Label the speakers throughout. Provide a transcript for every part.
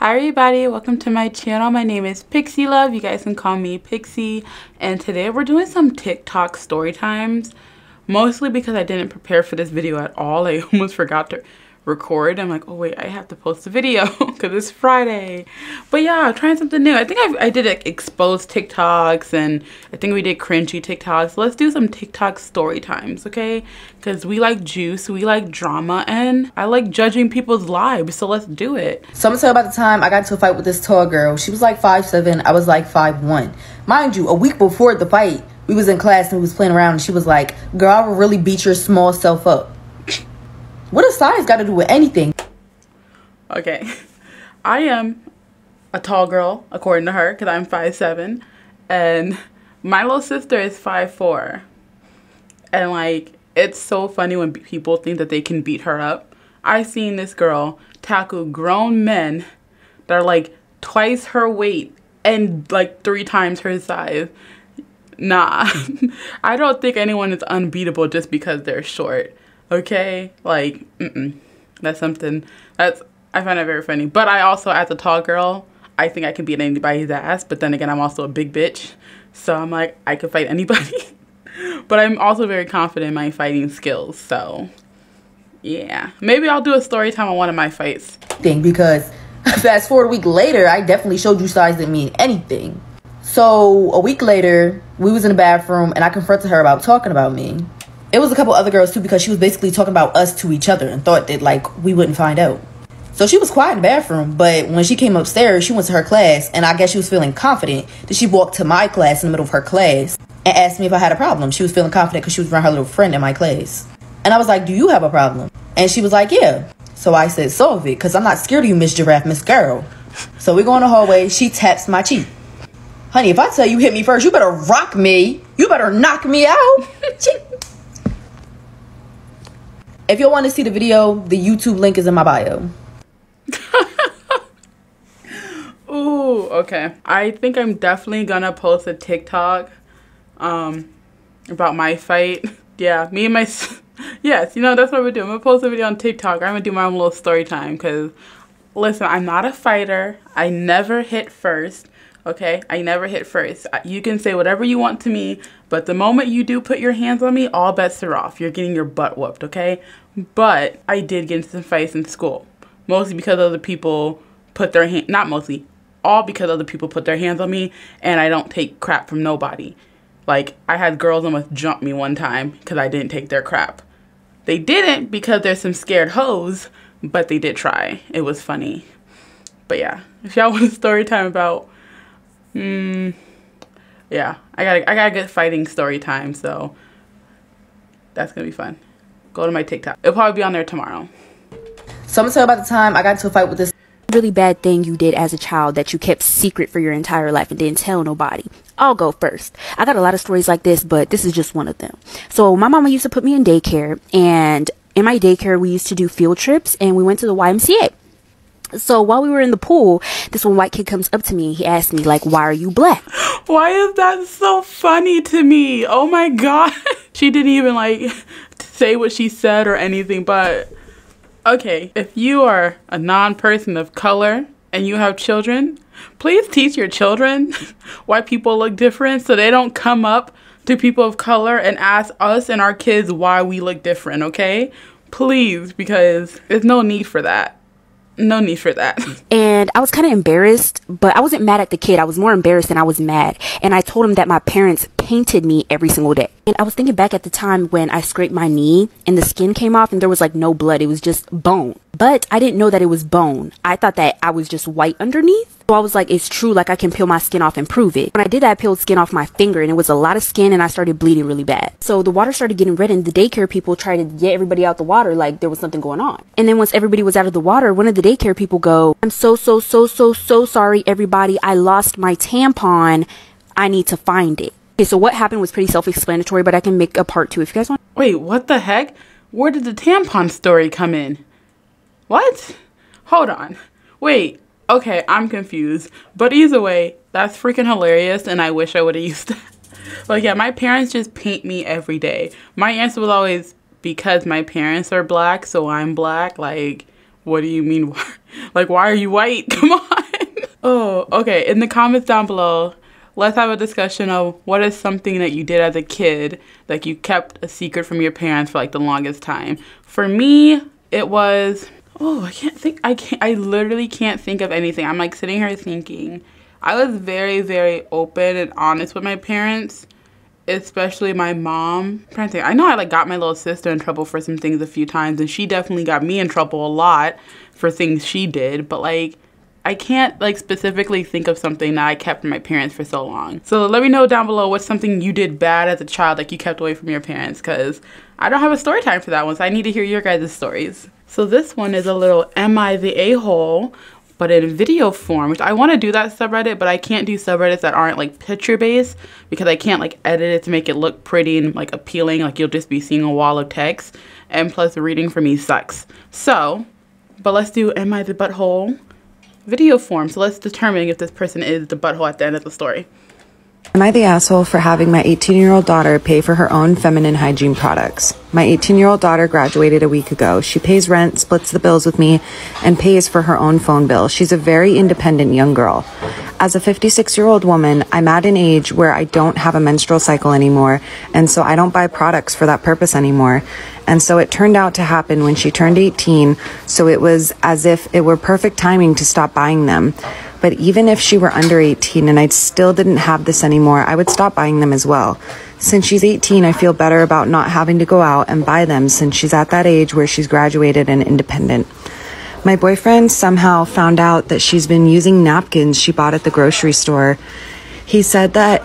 Speaker 1: Hi everybody, welcome to my channel. My name is Pixie Love. You guys can call me Pixie. And today we're doing some TikTok story times. Mostly because I didn't prepare for this video at all. I almost forgot to record. I'm like, oh wait, I have to post a video because it's Friday. But yeah, trying something new. I think I did like exposed TikToks, and I think we did cringy TikToks. Let's do some TikTok story times, okay? Because we like juice, we like drama, and I like judging people's lives, so let's do it.
Speaker 2: So I'm gonna tell you about the time I got into a fight with this tall girl. She was like 5'7", I was like 5'1". Mind you, a week before the fight, we was in class and we was playing around, and she was like, girl, I will really beat your small self up. What does size got to do with anything?
Speaker 1: Okay, I am a tall girl, according to her, because I'm 5'7", and my little sister is 5'4". And like, it's so funny when people think that they can beat her up. I've seen this girl tackle grown men that are like twice her weight and like 3 times her size. Nah, I don't think anyone is unbeatable just because they're short. Okay, like, that's something I find it very funny. But I also, as a tall girl, I think I can beat anybody's ass. But then again, I'm also a big bitch, so I'm like, I could fight anybody. But I'm also very confident in my fighting skills. So yeah, maybe I'll do a story time on one of my fights.
Speaker 2: Because fast forward a week later, I definitely showed you size didn't mean anything. So a week later, we was in the bathroom and I confronted her about talking about me. It was a couple other girls too, because she was basically talking about us to each other and thought that like we wouldn't find out. So she was quiet in the bathroom, but when she came upstairs, she went to her class, and I guess she was feeling confident that she walked to my class in the middle of her class and asked me if I had a problem. She was feeling confident because she was around her little friend in my class. And I was like, do you have a problem? And she was like, yeah. So I said, solve it, because I'm not scared of you, Miss Giraffe, Miss Girl. So we go in the hallway. She taps my cheek. Honey, if I tell you hit me first, you better rock me. You better knock me out. If you want to see the video, the YouTube link is in my bio.
Speaker 1: Ooh, okay. I think I'm definitely gonna post a TikTok about my fight. Yeah, me and my... Yes, you know, that's what we're doing. I'm gonna post a video on TikTok. I'm gonna do my own little story time because, listen, I'm not a fighter. I never hit first. Okay, I never hit first. You can say whatever you want to me, but the moment you do put your hands on me, all bets are off. You're getting your butt whooped, okay? But I did get into some fights in school. Mostly because other people put their hand, not mostly, all because other people put their hands on me, and I don't take crap from nobody. Like, I had girls almost jump me one time because I didn't take their crap. They didn't because there's some scared hoes, but they did try. It was funny. But yeah, if y'all want a story time about... yeah, I got a good fighting story time, so that's gonna be fun. Go to my TikTok. It'll probably be on there tomorrow.
Speaker 2: So I'm gonna tell you about the time I got into a fight with this
Speaker 3: really bad thing you did as a child that you kept secret for your entire life and didn't tell nobody. I'll go first. I got a lot of stories like this, but this is just one of them. So my mama used to put me in daycare, and in my daycare we used to do field trips, and we went to the YMCA. So while we were in the pool, this one white kid comes up to me. He asked me, like, why are you black?
Speaker 1: Why is that so funny to me? Oh my God. She didn't even like say what she said or anything, but okay. If you are a non-person of color and you have children, please teach your children why people look different so they don't come up to people of color and ask us and our kids why we look different, okay? Please, because there's no need for that. No need for that.
Speaker 3: And I was kind of embarrassed, but I wasn't mad at the kid. I was more embarrassed than I was mad. And I told him that my parents painted me every single day. And I was thinking back at the time when I scraped my knee and the skin came off and there was like no blood. It was just bone. But I didn't know that it was bone. I thought that I was just white underneath. So I was like, it's true, like I can peel my skin off and prove it. When I did that, I peeled skin off my finger and it was a lot of skin and I started bleeding really bad. So the water started getting red and the daycare people tried to get everybody out the water like there was something going on. And then once everybody was out of the water, one of the daycare people go, I'm so sorry, everybody. I lost my tampon. I need to find it. Okay, so what happened was pretty self-explanatory, but I can make a part 2 if you guys want.
Speaker 1: Wait, what the heck? Where did the tampon story come in? What? Hold on. Wait. Okay, I'm confused. But either way, that's freaking hilarious, and I wish I would have used that. Like, yeah, my parents just paint me every day. My answer was always, because my parents are black, so I'm black. Like, what do you mean? Like, why are you white? Come on. Oh, okay. In the comments down below, let's have a discussion of what is something that you did as a kid, like you kept a secret from your parents for like the longest time. For me, it was, oh, I literally can't think of anything. I'm like sitting here thinking. I was very, very open and honest with my parents, especially my mom. I'm trying to think. I know I like got my little sister in trouble for some things a few times, and she definitely got me in trouble a lot for things she did, but like I can't like specifically think of something that I kept from my parents for so long. So let me know down below what's something you did bad as a child like you kept away from your parents, because I don't have a story time for that one, so I need to hear your guys' stories. So this one is a little Am I the A-hole? But in video form, which I want to do that subreddit, but I can't do subreddits that aren't like picture based because I can't like edit it to make it look pretty and like appealing. Like you'll just be seeing a wall of text, and plus reading for me sucks. So, but let's do Am I the Butthole? Video form. So let's determine if this person is the butthole at the end of the story.
Speaker 4: Am I the asshole for having my 18-year-old daughter pay for her own feminine hygiene products? My 18-year-old daughter graduated a week ago. She pays rent, splits the bills with me, and pays for her own phone bill. She's a very independent young girl. As a 56-year-old woman, I'm at an age where I don't have a menstrual cycle anymore, and so I don't buy products for that purpose anymore. And so it turned out to happen when she turned 18, so it was as if it were perfect timing to stop buying them. But even if she were under 18 and I still didn't have this anymore, I would stop buying them as well. Since she's 18, I feel better about not having to go out and buy them since she's at that age where she's graduated and independent. My boyfriend somehow found out that she's been using napkins she bought at the grocery store. He said that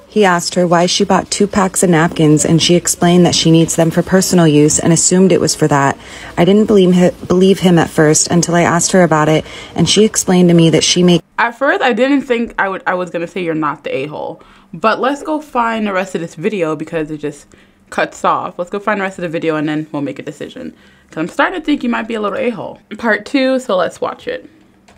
Speaker 4: he asked her why she bought 2 packs of napkins, and she explained that she needs them for personal use and assumed it was for that. I didn't believe him at first until I asked her about it, and she explained to me that she makes...
Speaker 1: At first, I didn't think I was going to say you're not the a-hole. But let's go find the rest of this video because it just cuts off. Let's go find the rest of the video and then we'll make a decision. Because I'm starting to think you might be a little a-hole. Part 2, so let's watch it.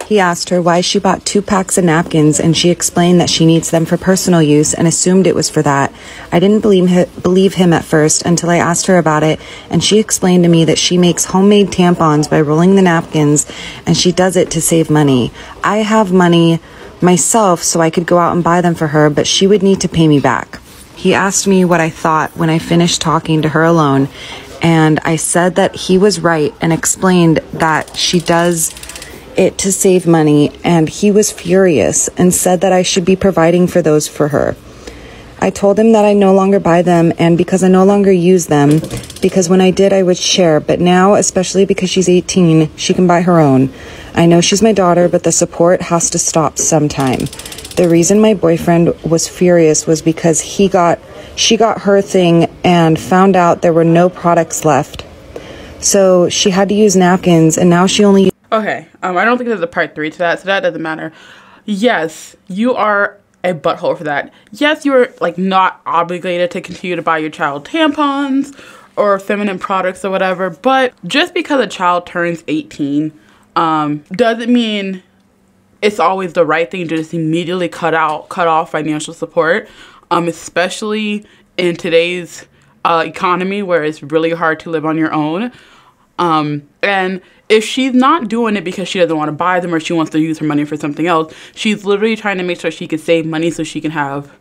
Speaker 4: He asked her why she bought 2 packs of napkins, and she explained that she needs them for personal use and assumed it was for that. I didn't believe him at first until I asked her about it, and she explained to me that she makes homemade tampons by rolling the napkins, and she does it to save money. I have money myself, so I could go out and buy them for her, but she would need to pay me back. He asked me what I thought when I finished talking to her alone, and I said that he was right and explained that she does it to save money, and he was furious and said that I should be providing for those for her. I told him that I no longer buy them, and because I no longer use them, because when I did I would share, but now, especially because she's 18, she can buy her own. I know she's my daughter, but the support has to stop sometime. The reason my boyfriend was furious was because she got her thing and found out there were no products left. So she had to use napkins, and now she only...
Speaker 1: Okay, I don't think there's a part 3 to that, so that doesn't matter. Yes, you are a butthole for that. Yes, you are like not obligated to continue to buy your child tampons or feminine products or whatever, but just because a child turns 18 doesn't mean it's always the right thing to just immediately cut off financial support, especially in today's economy where it's really hard to live on your own. And if she's not doing it because she doesn't want to buy them or she wants to use her money for something else, she's literally trying to make sure she can save money so she can have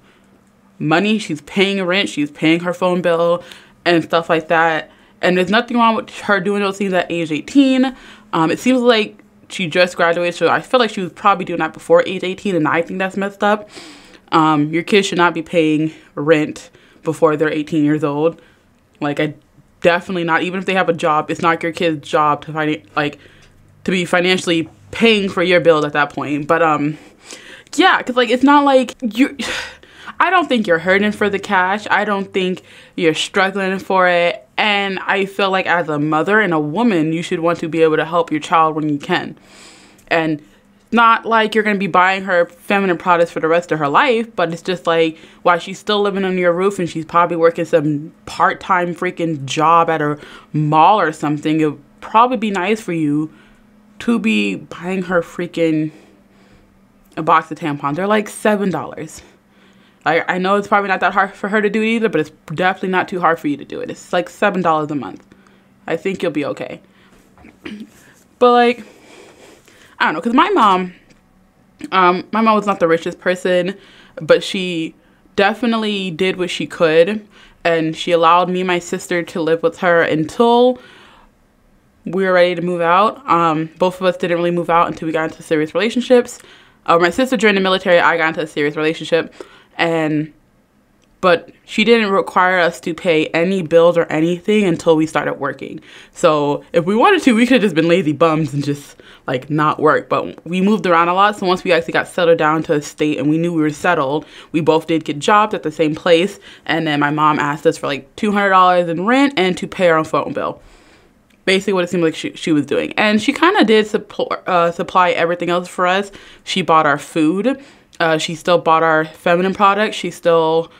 Speaker 1: money. She's paying rent, she's paying her phone bill and stuff like that. And there's nothing wrong with her doing those things at age 18. It seems like she just graduated, so I feel like she was probably doing that before age 18, and I think that's messed up. Your kids should not be paying rent before they're 18 years old. Like, I definitely not, even if they have a job, it's not your kid's job to be financially paying for your bills at that point. But yeah, because like it's not like I don't think you're hurting for the cash. I don't think you're struggling for it. And I feel like as a mother and a woman, you should want to be able to help your child when you can. And not like you're going to be buying her feminine products for the rest of her life, but it's just like while she's still living under your roof and she's probably working some part-time freaking job at a mall or something, it would probably be nice for you to be buying her freaking a box of tampons. They're like $7. I know it's probably not that hard for her to do either, but it's definitely not too hard for you to do it. It's like $7 a month. I think you'll be okay. But like, I don't know, because my mom was not the richest person, but she definitely did what she could, and she allowed me and my sister to live with her until we were ready to move out. Both of us didn't really move out until we got into serious relationships. My sister joined the military, I got into a serious relationship, but she didn't require us to pay any bills or anything until we started working. So if we wanted to, we could have just been lazy bums and just like not work. But we moved around a lot. So once we actually got settled down to a state and we knew we were settled, we both did get jobs at the same place. And then my mom asked us for like $200 in rent and to pay our own phone bill. Basically what it seemed like she was doing. And she kind of did supply everything else for us. She bought our food. She still bought our feminine products. She still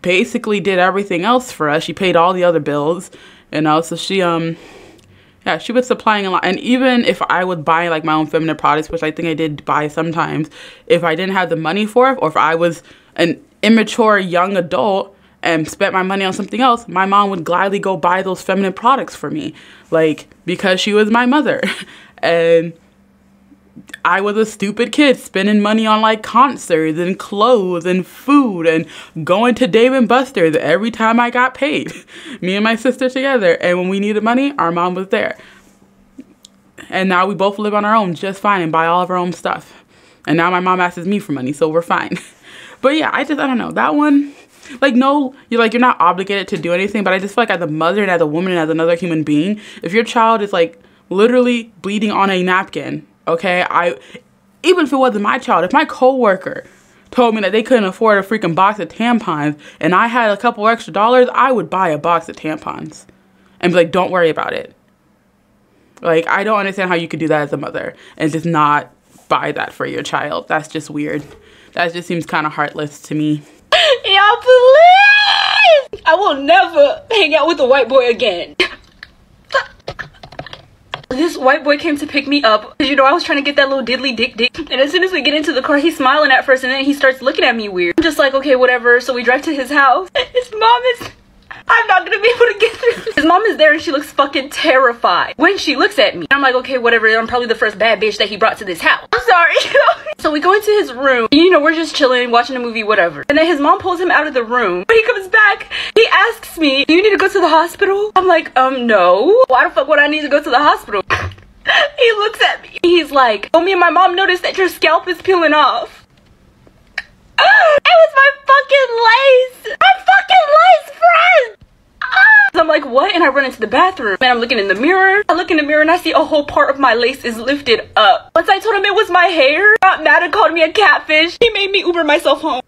Speaker 1: basically did everything else for us. She paid all the other bills, you know. So she yeah, she was supplying a lot. And even if I would buy like my own feminine products, which I think I did buy sometimes, if I didn't have the money for it, or if I was an immature young adult and spent my money on something else, my mom would gladly go buy those feminine products for me, like, because she was my mother. And I was a stupid kid spending money on like concerts and clothes and food and going to Dave & Buster's every time I got paid. Me and my sister together. And when we needed money, our mom was there. And now we both live on our own just fine and buy all of our own stuff. And now my mom asks me for money, so we're fine. But yeah, I don't know. That one, like, no, you're not obligated to do anything. But I just feel like as a mother and as a woman and as another human being, if your child is like literally bleeding on a napkin, okay, even if it wasn't my child, if my coworker told me that they couldn't afford a freaking box of tampons and I had a couple extra dollars, I would buy a box of tampons and be like, don't worry about it. Like, I don't understand how you could do that as a mother and just not buy that for your child. That's just weird. That just seems kind of heartless to me.
Speaker 5: Y'all, please! I will never hang out with a white boy again. This white boy came to pick me up. You know, I was trying to get that little diddly dick. And as soon as we get into the car, he's smiling at first and then he starts looking at me weird. I'm just like, okay, whatever. So we drive to his house. His mom is... I'm not gonna be able to get through this. His mom is there and she looks fucking terrified when she looks at me. I'm like, okay, whatever. I'm probably the first bad bitch that he brought to this house. I'm sorry. So we go into his room. You know, we're just chilling, watching a movie, whatever. And then his mom pulls him out of the room. When he comes back, he asks me, do you need to go to the hospital? I'm like, no. Why the fuck would I need to go to the hospital? He looks at me. He's like, oh, me and my mom noticed that your scalp is peeling off. It was my fucking lace. My fucking lace friend. So I'm like, what? And I run into the bathroom and I'm looking in the mirror. I look in the mirror and I see a whole part of my lace is lifted up. Once I told him it was my hair, he got mad and called me a catfish. He made me Uber myself home.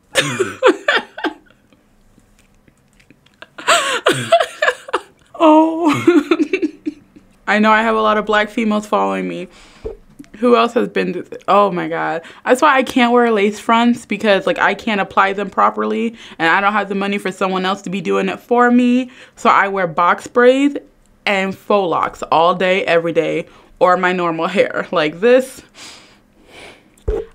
Speaker 1: Oh. I know I have a lot of black females following me. Who else has been through this? Oh my god. That's why I can't wear lace fronts, because like I can't apply them properly and I don't have the money for someone else to be doing it for me. So I wear box braids and faux locks all day, every day, or my normal hair. Like this.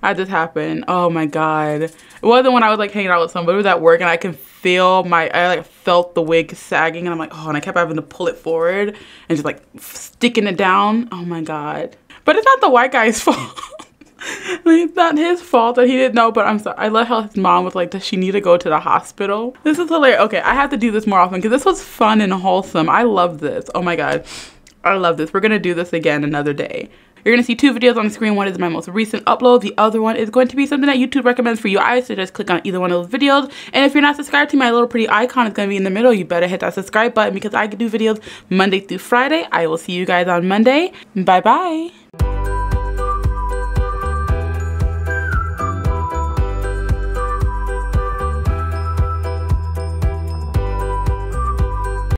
Speaker 1: That just happened. Oh my god. It wasn't when I was like hanging out with somebody. It was at work and I can feel I like felt the wig sagging and I'm like, oh, and I kept having to pull it forward and just like sticking it down. Oh my god. But it's not the white guy's fault. Like, it's not his fault that he didn't know, but I'm sorry. I love how his mom was like, does she need to go to the hospital? This is hilarious. Okay, I have to do this more often because this was fun and wholesome. I love this. Oh my god. I love this. We're going to do this again another day. You're going to see two videos on the screen. One is my most recent upload. The other one is going to be something that YouTube recommends for you guys. So just click on either one of those videos. And if you're not subscribed to my little pretty icon, it's going to be in the middle. You better hit that subscribe button because I do videos Monday through Friday. I will see you guys on Monday. Bye-bye.